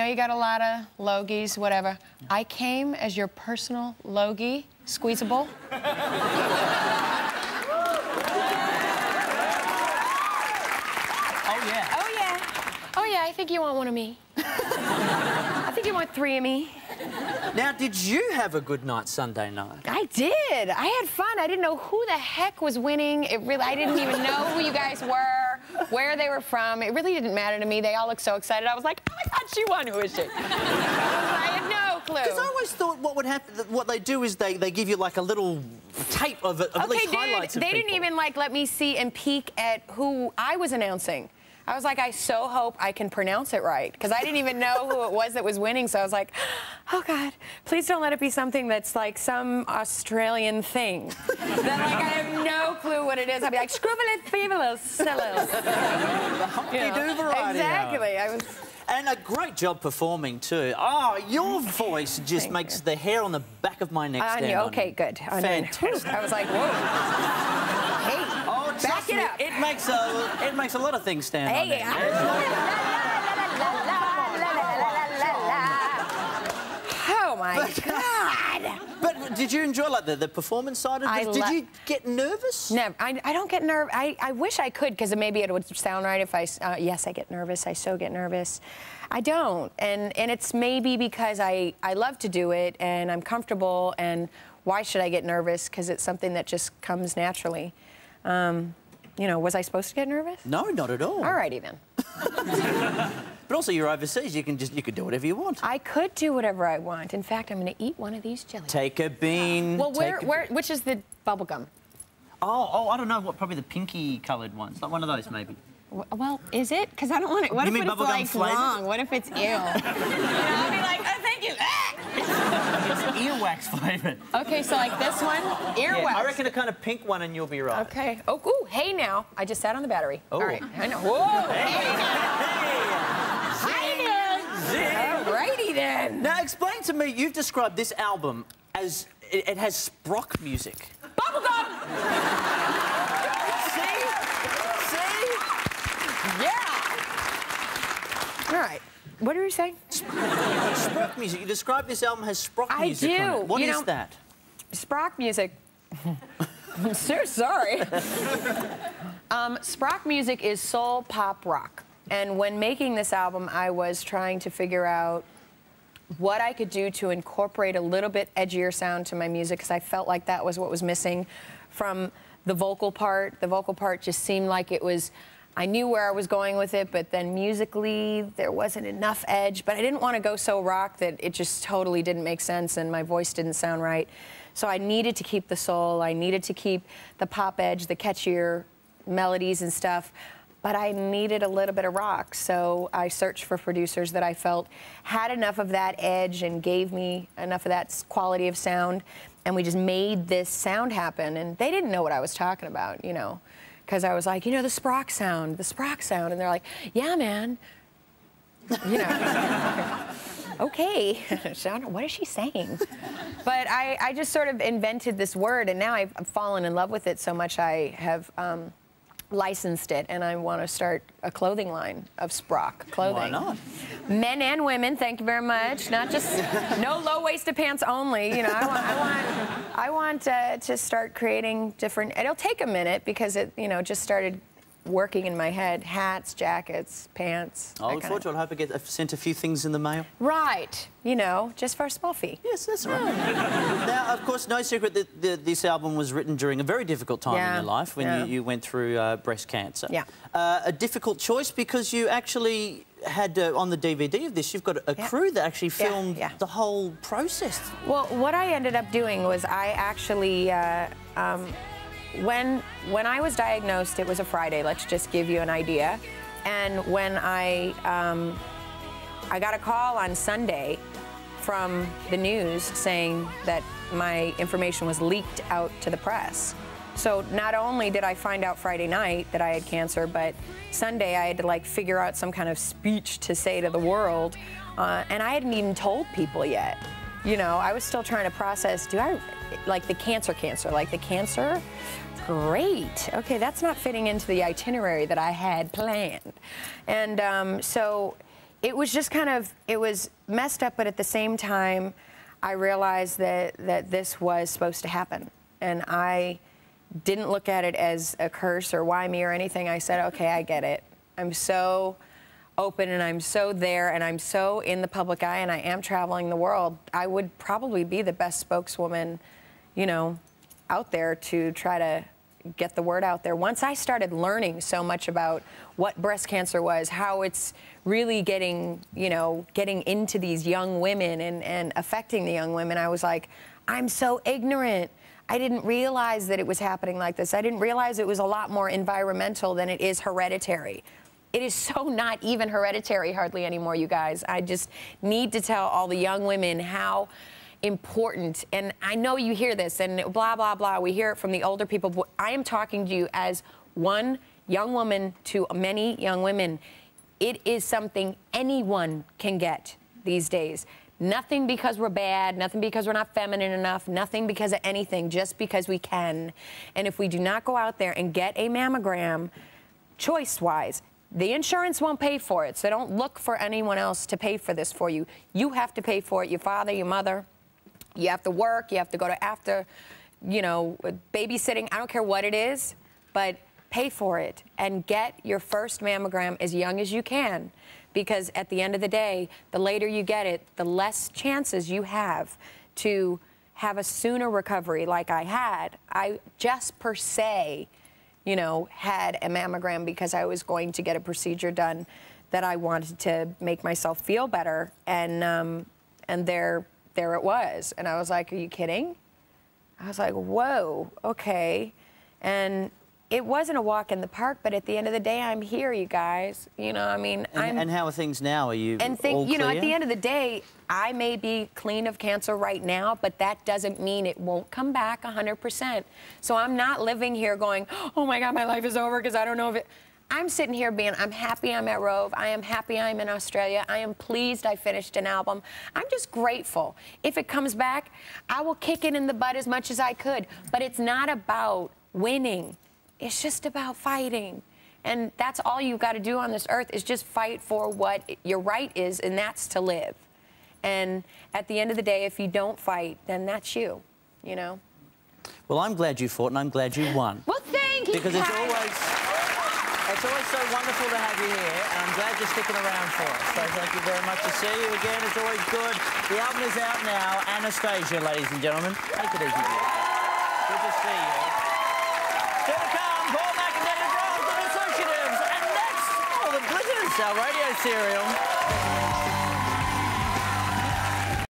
know you got a lot of Logies, whatever. I came as your personal Logie, squeezable. Oh, yeah. Oh, yeah. Oh, yeah, I think you want one of me. I think you want 3 of me. Now, did you have a good night Sunday night? I did. I had fun. I didn't know who the heck was winning. I didn't even know who you guys were, where they were from. It really didn't matter to me. They all looked so excited. I was like, oh my God, she won. Who is she? I had no clue. Because I always thought what would happen, what they do is they give you like a little tape of at least highlights of they people. didn't even like let me see and peek at who I was announcing. I was like, I so hope I can pronounce it right, because I didn't even know who it was that was winning. So I was like, oh God, please don't let it be something that's like some Australian thing. That like I have no clue what it is. I'd be like, scrubbly feebles, cellos. The honky-do variety. Exactly. I was. And a great job performing too. Oh, your voice just makes the hair on the back of my neck stand on. Okay, good. Fantastic. I was like, whoa. Hey. Back it up. It makes a lot of things stand on there. Oh my God! But did you enjoy like the performance side of it? Did you get nervous? Never. I don't get nervous. I wish I could, because maybe it would sound right if I. Yes, I get nervous. I so get nervous. I don't, and it's maybe because I love to do it and I'm comfortable. And why should I get nervous? Because it's something that just comes naturally. You know, was I supposed to get nervous? No, not at all. All righty then. But also, you're overseas. You could do whatever you want. I could do whatever I want. In fact, I'm going to eat one of these jelly. Take a bean. Well, which is the bubble gum? Oh, I don't know. Probably the pinky-coloured ones. Like one of those, maybe. Well, is it? Because I don't want it. What if it's like wrong? What if it's ill? You know, I'll be like, oh, thank you. It's earwax flavoured. Okay, so like this one, earwax. Yeah, I reckon a kind of pink one, and you'll be right. Okay. Oh, ooh, hey now. I just sat on the battery. Oh. All right. I know. Whoa. Hey. Hi, all righty then. Now, explain to me. You've described this album as it has Sprock music. Bubblegum. Yeah! All right. What are you saying? Sprock music. You describe this album as Sprock music. I do. On it. What is that? Sprock music. I'm so sorry. Sprock music is soul pop rock. And when making this album, I was trying to figure out what I could do to incorporate a little bit edgier sound to my music, because I felt like that was what was missing from the vocal part. The vocal part just seemed like it was. I knew where I was going with it, but then musically there wasn't enough edge. But I didn't want to go so rock that it just totally didn't make sense and my voice didn't sound right. So I needed to keep the soul. I needed to keep the pop edge, the catchier melodies and stuff. But I needed a little bit of rock. So I searched for producers that I felt had enough of that edge and gave me enough of that quality of sound. And we just made this sound happen. And they didn't know what I was talking about, you know. Because I was like, you know, the Sprock sound. And they're like, yeah, man. You know. Okay. What is she saying? But I just sort of invented this word, and now I've fallen in love with it so much I have licensed it, and I want to start a clothing line of Sprock clothing. Why not? Men and women, thank you very much. Not just no low-waisted pants only. You know, I want to start creating different. It'll take a minute because it, you know, just started working in my head. Hats, jackets, pants. I look forward to it. I hope I get sent a few things in the mail. Right. You know, just for a small fee. Yes, that's right. Now, of course, no secret that this album was written during a very difficult time in your life when you went through breast cancer. Yeah. A difficult choice because you actually had, on the DVD of this, you've got a crew that actually filmed the whole process. Well, what I ended up doing was I actually, when I was diagnosed, it was a Friday, let's just give you an idea. And when I got a call on Sunday from the news saying that my information was leaked out to the press. So not only did I find out Friday night that I had cancer, but Sunday I had to like figure out some kind of speech to say to the world, and I hadn't even told people yet. You know, I was still trying to process, like the cancer, like the cancer? Great. Okay, that's not fitting into the itinerary that I had planned. And so, it was just kind of, it was messed up, but at the same time, I realized that this was supposed to happen. And I didn't look at it as a curse or why me or anything. I said, okay, I get it. I'm so open and I'm so there and I'm so in the public eye and I am traveling the world. I would probably be the best spokeswoman, you know, out there to try to get the word out there. Once I started learning so much about what breast cancer was, how it's really getting, you know, getting into these young women and affecting the young women, I was like, I'm so ignorant. I didn't realize that it was happening like this. I didn't realize it was a lot more environmental than it is hereditary. It is so not even hereditary hardly anymore, you guys. I just need to tell all the young women how important, and I know you hear this and blah, blah, blah. We hear it from the older people, but I am talking to you as one young woman to many young women. It is something anyone can get these days. Nothing because we're bad, nothing because we're not feminine enough, nothing because of anything, just because we can. And if we do not go out there and get a mammogram, choice-wise, the insurance won't pay for it, so don't look for anyone else to pay for this for you. You have to pay for it, your father, your mother. You have to work, you have to go to after, you know, babysitting. I don't care what it is, but pay for it and get your first mammogram as young as you can, because at the end of the day, the later you get it, the less chances you have to have a sooner recovery like I had. I just per se, you know, had a mammogram because I was going to get a procedure done that I wanted to make myself feel better, and there it was. And I was like, are you kidding? I was like, whoa, okay. And it wasn't a walk in the park, but at the end of the day, I'm here, you guys. You know, I mean, and how are things now? Are you all clear? You know, at the end of the day, I may be clean of cancer right now, but that doesn't mean it won't come back 100%. So I'm not living here going, oh my God, my life is over because I don't know if it... I'm sitting here being, I'm happy I'm at Rove. I am happy I'm in Australia. I am pleased I finished an album. I'm just grateful. If it comes back, I will kick it in the butt as much as I could. But it's not about winning. It's just about fighting. And that's all you've got to do on this earth is just fight for what your right is, and that's to live. And at the end of the day, if you don't fight, then that's you, you know? Well, I'm glad you fought, and I'm glad you won. Well, thank you, because it's always so wonderful to have you here, and I'm glad you're sticking around for us. So thank you very much to see you again. It's always good. The album is out now. Anastacia, ladies and gentlemen. Take it easy, beautiful. Good to see you. Still to come, Paul McIntyre, Rove, the Associatives, and next, oh, the Blizzards, our radio serial.